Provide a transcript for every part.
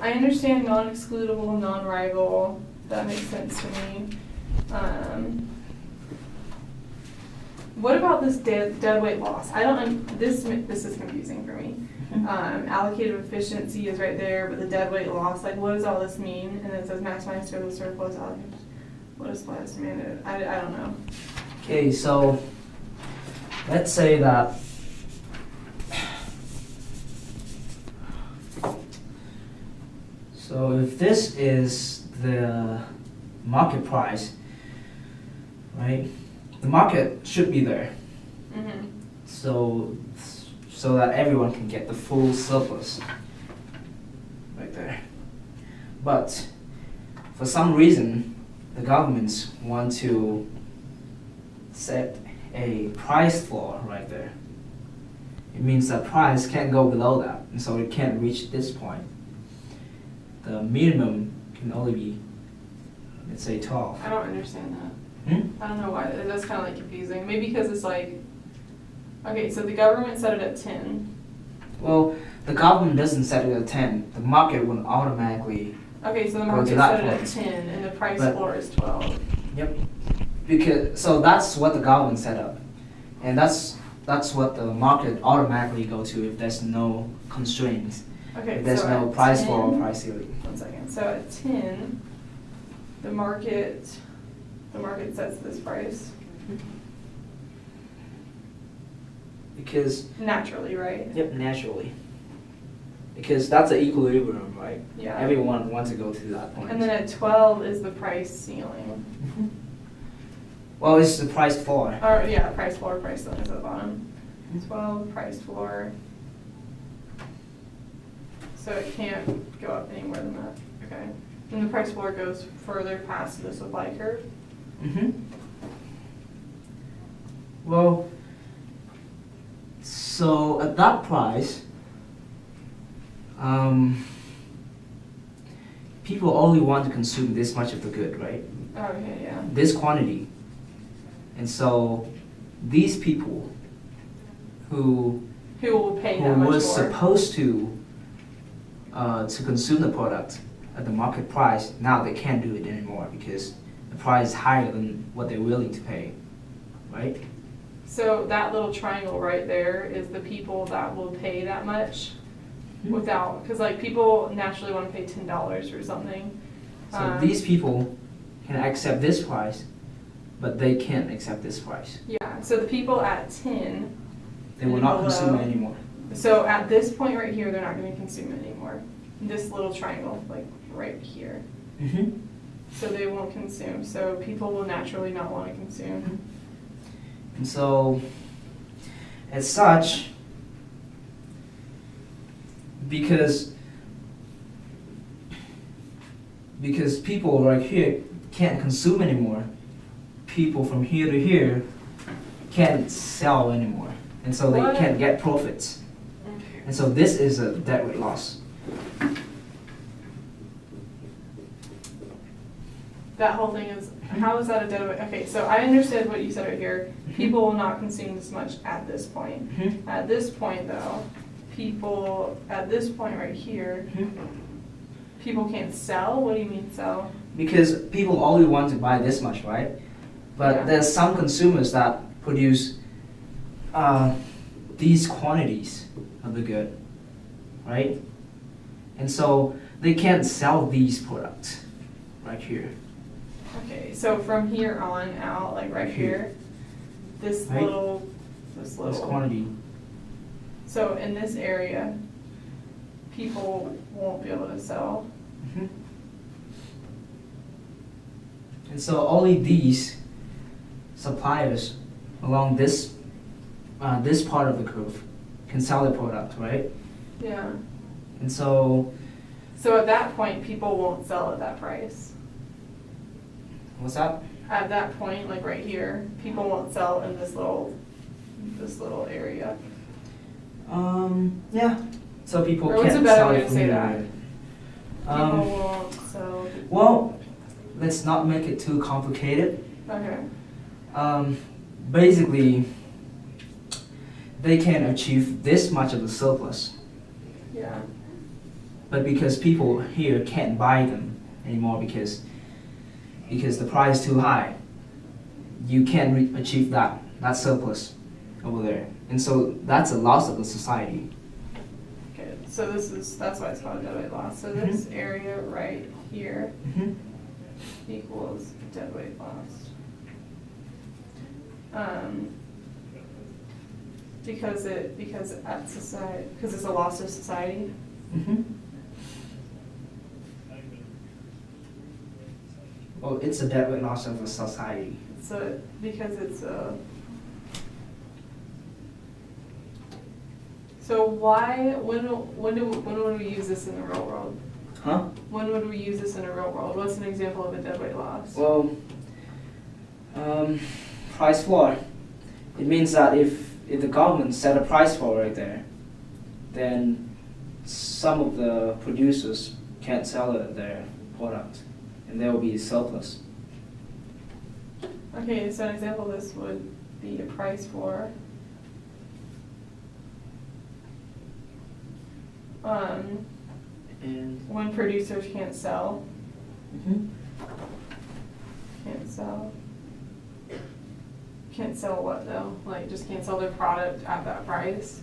I understand non-excludable, non-rival. That makes sense to me. What about this deadweight loss? I don't. This is confusing for me. Allocated efficiency is right there, but the deadweight loss, like, what does all this mean? And then it says maximize total surplus allocated. What is supply demanded? I don't know. Okay, so let's say that so if this is the market price, right? The market should be there. Mm-hmm. So that everyone can get the full surplus right there. But for some reason, the governments want to set a price floor right there. It means that price can't go below that, and so it can't reach this point. The minimum can only be, let's say, 12. I don't understand that. I don't know why. That's kind of like confusing. Maybe because it's like, okay, so the government set it at 10. Well, the government doesn't set it at 10. The market will automatically. Okay, so the market set it at 10, and the price floor is 12. Yep. Because so that's what the government set up, and that's what the market automatically go to if there's no constraints. Okay, if there's so no at price 10, floor or price ceiling. 1 second. So at 10, the market sets this price. Because naturally, right? Yep, naturally. Because that's an equilibrium, right? Yeah. Everyone wants to go to that point. And then at 12 is the price ceiling. Mm-hmm. Well, it's the price floor. Or yeah, price floor, price ceiling is at the bottom. 12 price floor. So it can't go up any more than that. Okay. And the price floor goes further past the supply curve. Mm-hmm. Well, so at that price, people only want to consume this much of the good, right? Okay, yeah. This quantity. And so these people who will pay that much more. was supposed to consume the product at the market price, now they can't do it anymore because the price is higher than what they're willing to pay, right? So that little triangle right there is the people that will pay that much without, because like people naturally want to pay $10 for something. So these people can accept this price, but they can't accept this price. Yeah, so the people at 10, they will not consume it anymore. So at this point right here, they're not going to consume it anymore. This little triangle, like right here. Mm-hmm. So they won't consume. So people will naturally not want to consume. Mm-hmm. And so, as such, because people right here can't consume anymore, people from here to here can't sell anymore, and so they can't get profits. Okay. And so this is a deadweight loss. That whole thing is, how is that a deadweight? Okay, so I understood what you said right here. People will not consume this much at this point. Mm-hmm. At this point though, people, at this point right here, people can't sell? What do you mean sell? Because people only want to buy this much, right? But there's some consumers that produce these quantities of the good, right? And so they can't sell these products right here. Okay, so from here on out, like right here, this little This quantity. So in this area, people won't be able to sell. Mm-hmm. And so only these suppliers along this part of the curve can sell their product, right? Yeah. And so at that point, people won't sell at that price. what's that? At that point, like right here, people won't sell in this little area. Yeah. So people Or what's can't a better sell way it to from say here to that? here. People won't sell. Well, let's not make it too complicated. Okay. Basically, they can achieve this much of the surplus. Yeah. but because people here can't buy them anymore because the price is too high, you can't achieve that surplus over there, and so that's a loss of the society. Okay, so that's why it's called deadweight loss. So this area right here equals deadweight loss. Because it's a loss of society. Well, it's a deadweight loss of a society. So because it's a. So why? When would we use this in the real world? Huh? When would we use this in the real world? What's an example of a deadweight loss? Well, price floor. It means that if the government set a price floor right there, then some of the producers can't sell their product, and there will be a surplus. Okay, so an example of this would be a price floor. And when producers can't sell. Can't sell what though? Like just can't sell their product at that price?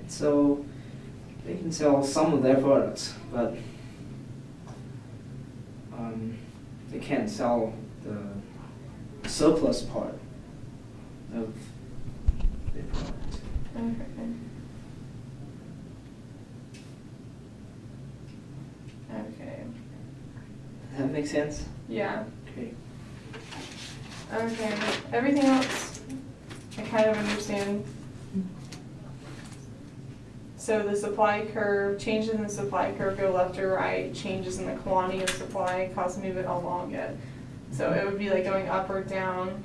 So they can sell some of their products, but they can't sell the surplus part of their product. Okay. Does that make sense? Yeah. Okay. Okay. Everything else I kind of understand. So the supply curve, changes in the supply curve go left or right, changes in the quantity of supply cause movement along it. So it would be like going up or down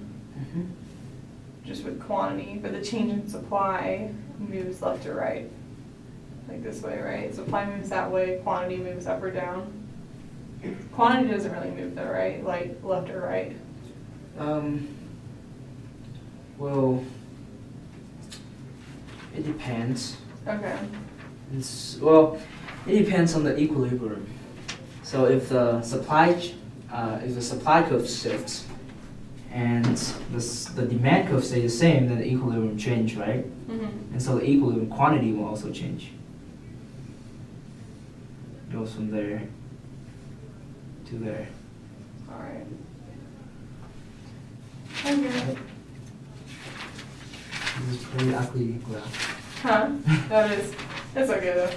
just with quantity, but the change in supply moves left or right. Like this way, right? Supply moves that way, quantity moves up or down. Quantity doesn't really move though, right? Like left or right. Well, it depends. Okay. It depends on the equilibrium. So if the supply curve shifts and the demand curve stays the same, then the equilibrium change, right? And so the equilibrium quantity will also change. It goes from there to there. All right. Okay. This is pretty ugly graph. Huh? That is. It's okay though.